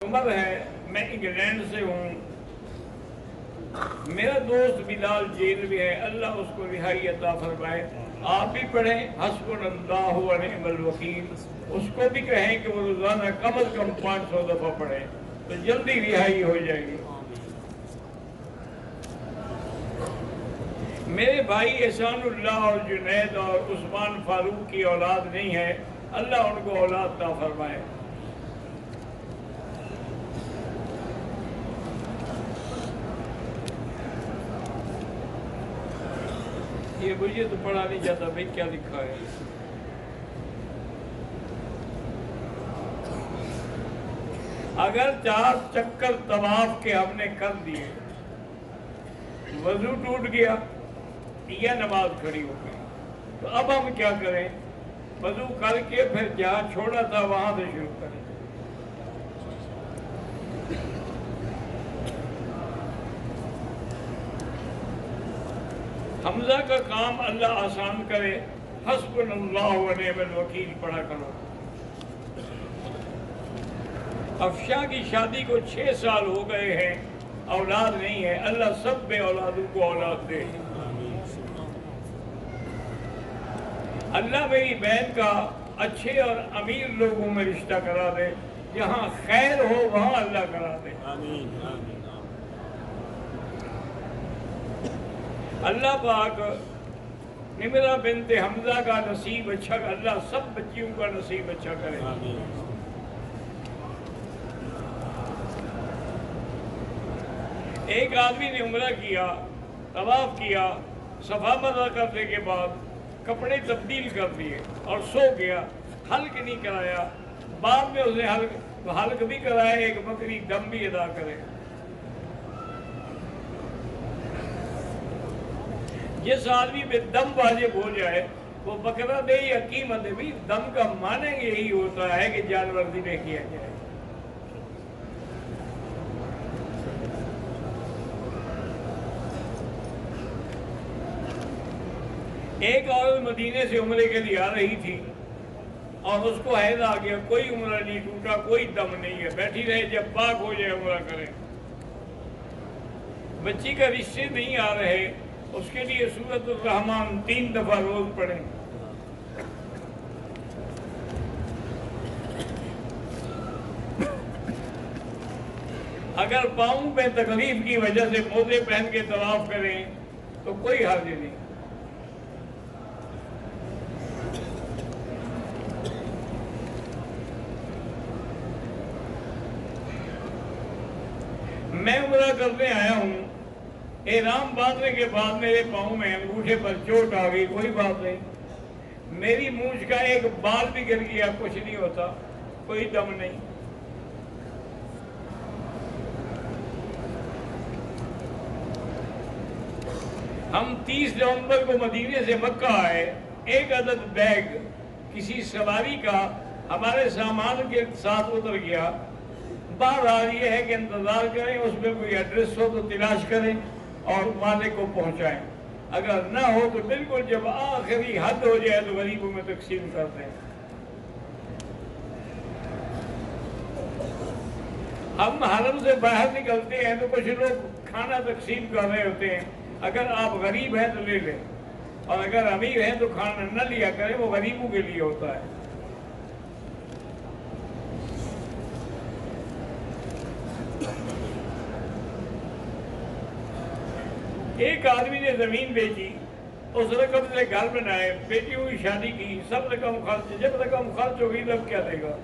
عمر ہے، میں انگلینڈ سے ہوں، میرا دوست بلال جیل بھی ہے، اللہ اس کو رہائی عطا فرمائے۔ آپ بھی پڑھیں حسبنا اللہ و نعم الوکیل، اس کو بھی کہیں کہ وہ روزانہ کم از کم 500 دفعہ پڑھیں تو جلدی رہائی ہو جائے گی۔ میرے بھائی احسان اللہ اور جنید اور عثمان فاروق کی اولاد نہیں ہے، اللہ ان کو اولاد عطا فرمائے۔ یہ مجھے تو پڑھا نہیں جاتا بھائی کیا لکھا ہے۔ اگر 4 چکر طواف کے ہم نے کر دیے، وضو ٹوٹ گیا یا نماز کھڑی ہو گئی، تو اب ہم کیا کریں؟ وضو کر کے پھر جہاں چھوڑا تھا وہاں سے شروع کریں۔ حمزہ کا کام اللہ آسان کرے، حسبنا اللہ و نعم الوکیل پڑھا کرو۔ افشا کی شادی کو 6 سال ہو گئے ہیں، اولاد نہیں ہے، اللہ سب بے اولادوں کو اولاد دے۔ اللہ میری بہن کا اچھے اور امیر لوگوں میں رشتہ کرا دے، جہاں خیر ہو وہاں اللہ کرا دے۔ اللہ پاک نمرہ بنت حمزہ کا نصیب اچھا، اللہ سب بچیوں کا نصیب اچھا کرے۔ ایک آدمی نے عمرہ کیا، طواف کیا، صفا مرہ کرنے کے بعد کپڑے تبدیل کر دیے اور سو گیا، حلق نہیں کرایا، بعد میں اس نے حلق بھی کرایا، ایک بکری دم بھی ادا کرے۔ جس آدمی پہ دم واجب ہو جائے وہ بکرا دے یا قیمت دے، بھی دم کا معنی یہی ہوتا ہے کہ جانور ذبح کیا جائے۔ ایک عورت مدینے سے عمرے کے لیے آ رہی تھی اور اس کو حیض آ گیا، کوئی عمرہ نہیں ٹوٹا، کوئی دم نہیں ہے، بیٹھی رہے جب پاک ہو جائے عمرہ کرے۔ بچی کا رشتے نہیں آ رہے، اس کے لیے سورۃ الرحمن 3 دفعہ روز پڑھیں۔ اگر پاؤں میں تکلیف کی وجہ سے موزے پہن کے طواف کریں تو کوئی حرج نہیں۔ میں عمرہ کرنے آیا ہوں، احرام باندھنے کے بعد میرے پاؤں میں انگوٹھے پر چوٹ آ گئی، کوئی بات نہیں، میری مونچھ کا ایک بال بھی گر گیا، کچھ نہیں ہوتا، کوئی دم نہیں۔ ہم 30 نومبر کو مدینے سے مکہ آئے، ایک عدد بیگ کسی سواری کا ہمارے سامان کے ساتھ اتر گیا۔ بہرحال یہ ہے کہ انتظار کریں، اس میں کوئی ایڈریس ہو تو تلاش کریں اور مالک کو پہنچائیں، اگر نہ ہو تو بالکل جب آخری حد ہو جائے تو غریبوں میں تقسیم کر دیں۔ ہم حرم سے باہر نکلتے ہیں تو کچھ لوگ کھانا تقسیم کر رہے ہوتے ہیں، اگر آپ غریب ہیں تو لے لیں، اور اگر امیر ہیں تو کھانا نہ لیا کریں، وہ غریبوں کے لیے ہوتا ہے۔ ایک آدمی نے زمین بیچی، اس رقم سے گھر بنائے، بیٹی ہوئی شادی کی، سب رقم خرچ، جب رقم خرچ ہوگی تب کیا دے گا؟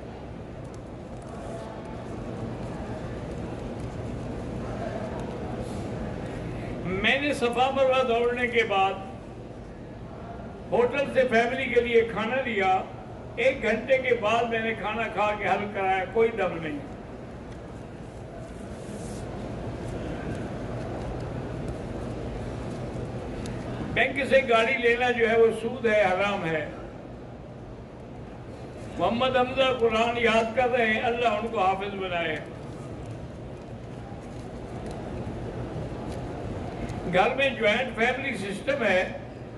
میں نے صفا مرہ دوڑنے کے بعد ہوٹل سے فیملی کے لیے کھانا لیا، 1 گھنٹے کے بعد میں نے کھانا کھا کے حلق کرایا، کوئی دم نہیں۔ بینک سے گاڑی لینا جو ہے وہ سود ہے، حرام ہے۔ محمد حمزہ قرآن یاد کر رہے ہیں، اللہ ان کو حافظ بنائے۔ گھر میں جوائنٹ فیملی سسٹم ہے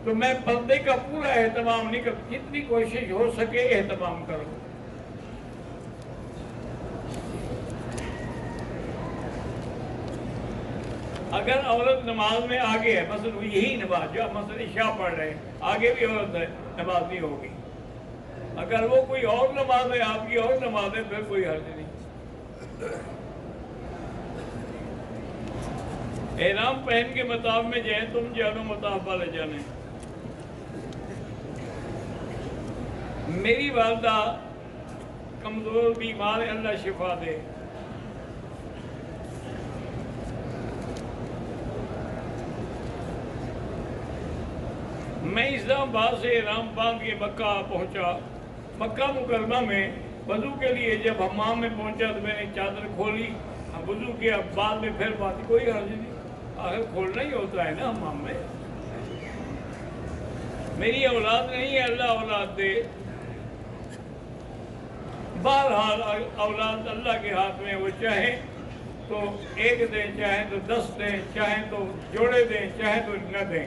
تو میں پردے کا پورا اہتمام نہیں کرتا، جتنی کوشش ہو سکے اہتمام کرو۔ اگر عورت نماز میں آگے ہے، مثلا یہی نماز جو مثلا عشاء پڑھ رہے ہیں، آگے بھی عورت ہے، نماز نہیں ہوگی۔ اگر وہ کوئی اور نماز ہے، آپ کی اور نماز ہے، پھر کوئی حرج نہیں۔ احرام پہن کے مطاف میں جائیں، تم جانو مطاف والے جانے۔ میری والدہ کمزور بیمار ہے، اللہ شفا دے۔ میں اسلام آباد سے احرام باندھ کے مکہ پہنچا۔ مکہ مکرمہ میں وضو کے لیے جب حمام میں پہنچا تو میں نے چادر کھولی، وضو کیا، بعد میں پھر باندھی، کوئی حرج نہیں، آخر کھولنا ہی ہوتا ہے نا حمام میں۔ میری اولاد نہیں ہے، اللہ اولاد دے۔ بہرحال اولاد اللہ کے ہاتھ میں، وہ چاہیں تو ایک دیں، چاہیں تو 10 دیں، چاہیں تو جوڑے دیں، چاہیں تو نہ دیں۔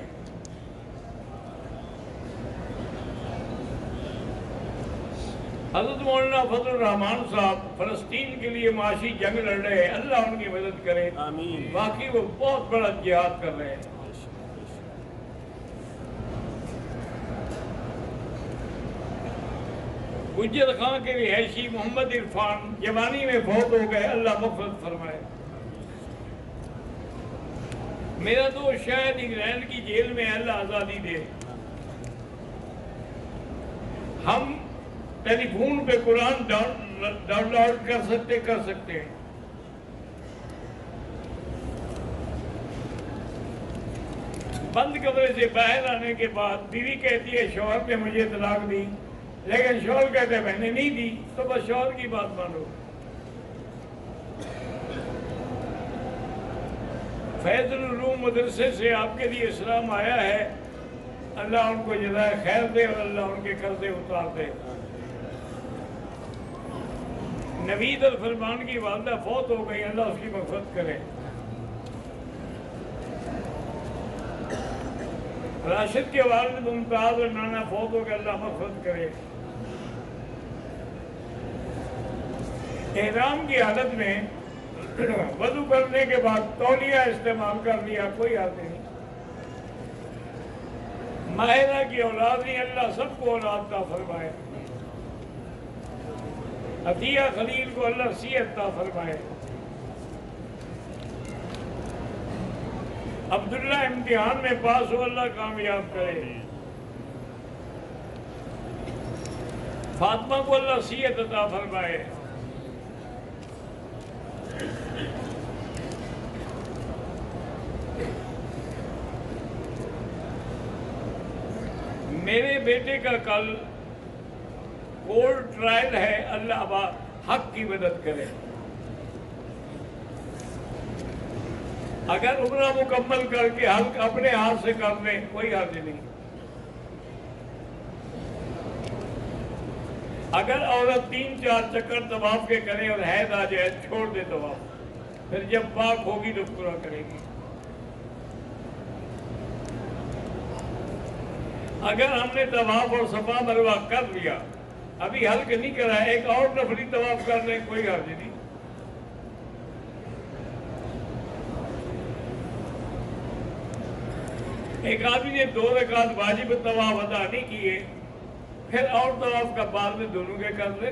حضرت مولانا فضل الرحمان صاحب فلسطین کے لیے معاشی جنگ لڑ رہے ہیں، اللہ ان کی مدد کرے، آمین۔ باقی وہ بہت بڑا جہاد کر رہے ہیں۔ حجت خان کے رہائشی محمد عرفان جوانی میں فوت ہو گئے، اللہ مغفرت فرمائے۔ میرا دوست شاید انگلینڈ کی جیل میں ہے، اللہ آزادی دے۔ ہم ٹیلی فون پہ قرآن ڈاؤن لوڈ کر سکتے ہیں۔ بند کمرے سے باہر آنے کے بعد بیوی کہتی ہے شوہر نے مجھے طلاق دی، لیکن شوہر کہتے ہیں میں نے نہیں دی، تو بس شوہر کی بات مانو۔ فیض العلوم مدرسے سے آپ کے لیے اسلام آیا ہے، اللہ ان کو جزائے خیر دے اور اللہ ان کے قرضے اتار دے۔ نوید الفرمان کی والدہ فوت ہو گئی، اللہ اس کی مغفرت کرے۔ راشد کے والد ممتاز اور نانا فوت ہو گئے، اللہ مغفرت کرے۔ احرام کی حالت میں وضو کرنے کے بعد تولیہ استعمال کر لیا، کوئی حرج نہیں۔ ماہرہ کی اولاد نہیں، اللہ سب کو اولاد عطا فرمائے۔ عطیہ خلیل کو اللہ صحت عطا فرمائے۔ عبداللہ امتحان میں پاس ہو، اللہ کامیاب کرے۔ فاطمہ کو اللہ صحت عطا فرمائے۔ میرے بیٹے کا کل کورٹ ٹرائل ہے، اللہ حق کی مدد کرے۔ اگر عمرہ مکمل کر کے حلق اپنے ہاتھ سے کر لیں، کوئی حرج نہیں۔ اگر عورت 3-4 چکر طواف کے کرے اور حید آ جائے، چھوڑ دے طواف، پھر جب پاک ہوگی تو پورا کرے گی۔ اگر ہم نے طواف اور صفا مروہ کر لیا، ابھی حلق نہیں کرا، ایک اور نفلی طواف کر لیں، کوئی حرج نہیں۔ ایک آدمی نے 2 رکعت واجب طواف ادا نہیں کیے، پھر اور طواف کا بعد میں دونوں کے کر لے۔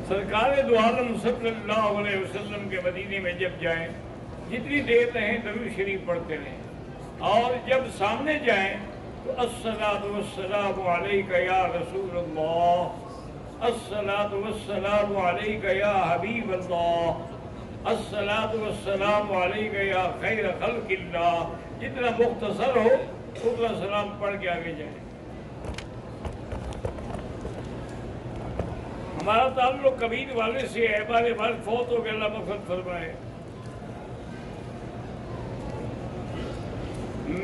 سرکار دو عالم صلی اللہ علیہ وسلم کے مدینے میں جب جائیں، جتنی دیر رہیں درود شریف پڑھتے رہیں، اور جب سامنے جائیں تو الصلاۃ والسلام علیک یا رسول اللہ، الصلاۃ والسلام علیک یا حبیب اللہ، الصلاۃ والسلام علیک یا خیر خلق اللہ، جتنا مختصر ہو اتنا سلام پڑھ کے آگے جائیں۔ ہمارا تعلق کبیر والے سے ہے، ہمارے والد فوت ہو گئے، اللہ مغفرت فرمائے۔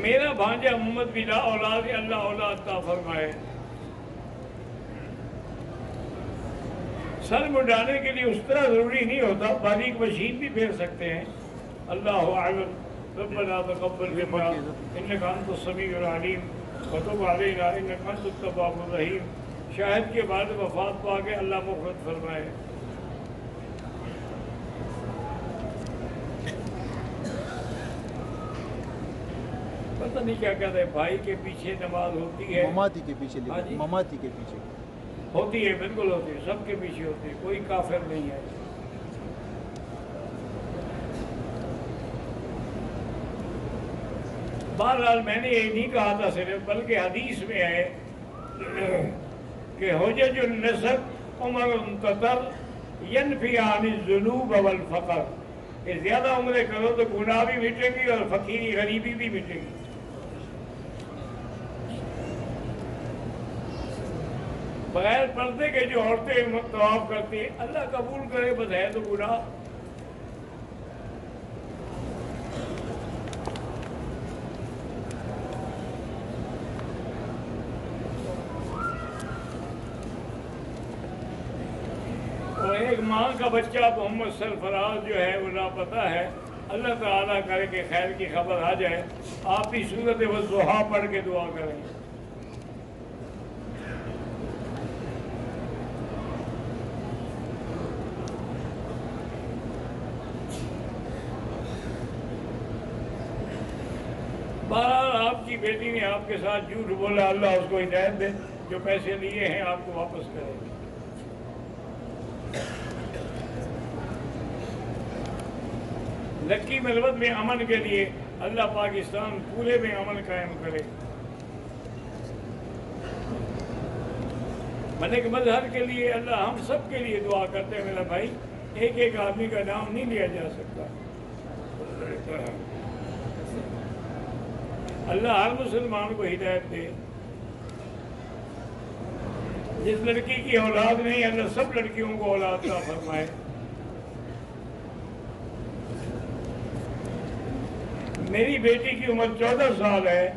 میرا بھانجا محمد بلا اولاد، اللہ اولاد عطا فرمائے۔ سر منڈانے کے لیے اس طرح ضروری نہیں ہوتا، باریک مشین بھی پھیر سکتے ہیں۔ اللہ اعلم۔ ربنا تقبل منا انک انت السمیع العلیم وتب علینا انک انت التواب الرحیم۔ شاہد کے بعد وفات پا کے اللہ مغفرت فرمائے۔ پتہ نہیں کیا کہتے ہیں، بھائی کے پیچھے نماز ہوتی ہے، مماتی کے پیچھے ہاں جی؟ مماتی کے پیچھے ہوتی ہے، بالکل ہوتی ہے، سب کے پیچھے ہوتی ہے، کوئی کافر نہیں ہے۔ بہرحال میں نے یہ نہیں کہا تھا صرف، بلکہ حدیث میں ہے کہ حجج النسب عمر تطر ینفی عن الذنوب والفقر، کہ زیادہ عمریں کرو تو گناہ بھی مٹیں گی اور فقیری غریبی بھی مٹے گی۔ بغیر پردے کے جو عورتیں طواف کرتی ہیں، اللہ قبول کرے، بس ہے تو گناہ۔ اور ایک ماں کا بچہ محمد سرفراز جو ہے وہ لاپتہ ہے، اللہ تعالیٰ کرے کہ خیر کی خبر آ جائے۔ آپ بھی سورت والضحیٰ پڑھ کے دعا کریں۔ بہرحال آپ کی بیٹی نے آپ کے ساتھ جھوٹ بولا، اللہ اس کو ہدایت دے، جو پیسے لیے ہیں آپ کو واپس کرے۔ لکی ملبت میں امن کے لیے اللہ پاکستان پورے میں امن قائم کرے۔ ملک مظہر کے لیے اللہ ہم سب کے لیے دعا کرتے ہیں۔ میرا بھائی، ایک ایک آدمی کا نام نہیں لیا جا سکتا۔ اللہ ہر مسلمان کو ہدایت دے۔ جس لڑکی کی اولاد نہیں، اللہ سب لڑکیوں کو اولاد عطا فرمائے۔ میری بیٹی کی عمر 14 سال ہے،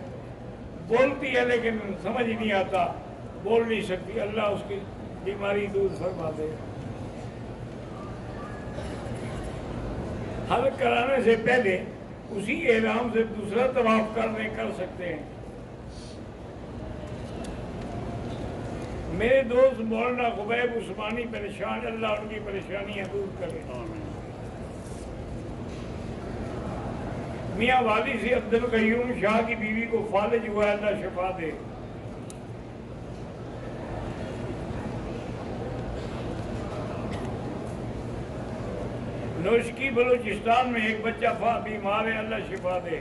بولتی ہے لیکن سمجھ نہیں آتا، بول نہیں سکتی، اللہ اس کی بیماری دور فرما دے۔ حلق کرانے سے پہلے اسی احرام سے دوسرا طواف کر سکتے ہیں۔ میرے دوست مولانا خبیب عثمانی پریشان، اللہ ان کی پریشانیاں دور کرے۔ میاں والی سے عبد القیوم شاہ کی بیوی کو فالج ہوا ہے، اللہ شفا دے۔ نوشکی بلوچستان میں ایک بچہ بیمار ہے، اللہ شفا دے۔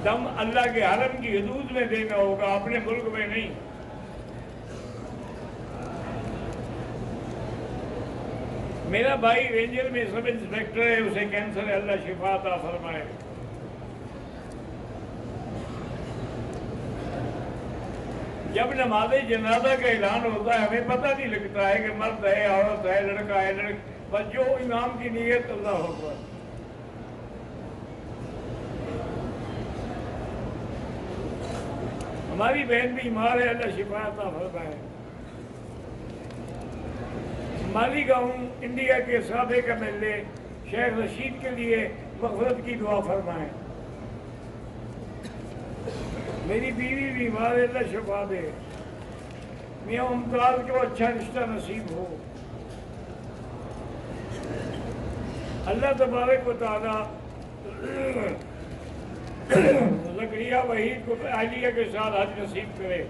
دم اللہ کے حرم کی حدود میں دینا ہوگا، اپنے ملک میں نہیں۔ میرا بھائی رینجر میں سب انسپیکٹر ہے، اسے کینسر ہے، اللہ شفا عطا فرمائے۔ جب نماز جنازہ کا اعلان ہوتا ہے ہمیں پتہ نہیں لگتا ہے کہ مرد ہے، عورت ہے، لڑکا ہے، لڑکی، بس جو امام کی نیت اللہ اکبر۔ ہماری بہن بیمار ہے، اللہ شفا عطا فرمائے۔ مالی گاؤں انڈیا کے سابق MLA شیخ رشید کے لیے مغفرت کی دعا فرمائیں۔ میری بیوی بیمار ہے، اللہ شفا دے۔ میاں ممتاز کو اچھا رشتہ نصیب ہو۔ اللہ تبارک و تعالیٰ زکریا وحید کو اہلیہ کے ساتھ حج نصیب کرے۔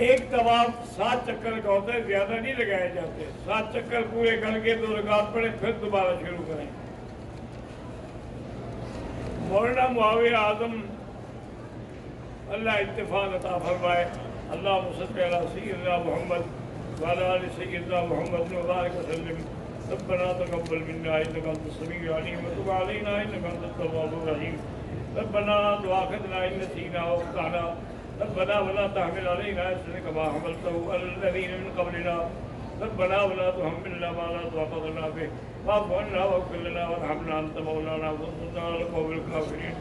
ایک طواف 7 چکر کا ہوتا ہے، زیادہ نہیں لگائے جاتے۔ 7 چکر پورے کر کے 2 رکعت پڑھیں، پھر دوبارہ شروع کریں۔ مولانا معاویہ اعظم اللہ اتفاق عطا فرمائے۔ اللہم صل علی سیدنا محمد وعلی آل سیدنا محمد وبارک وسلم۔ ربنا تقبل منا انک انت السمیع العلیم وتب علینا انک انت التواب الرحیم۔ ربنا لا تؤاخذنا ان نسینا او اخطأنا، ربنا ولا تحمل علينا إصرا كما حملته على الذين من قبلنا، ربنا ولا تحملنا ما لا طاقة لنا به، واعف عنا واغفر لنا وارحمنا أنت مولانا وانصرنا على القوم الكافرين۔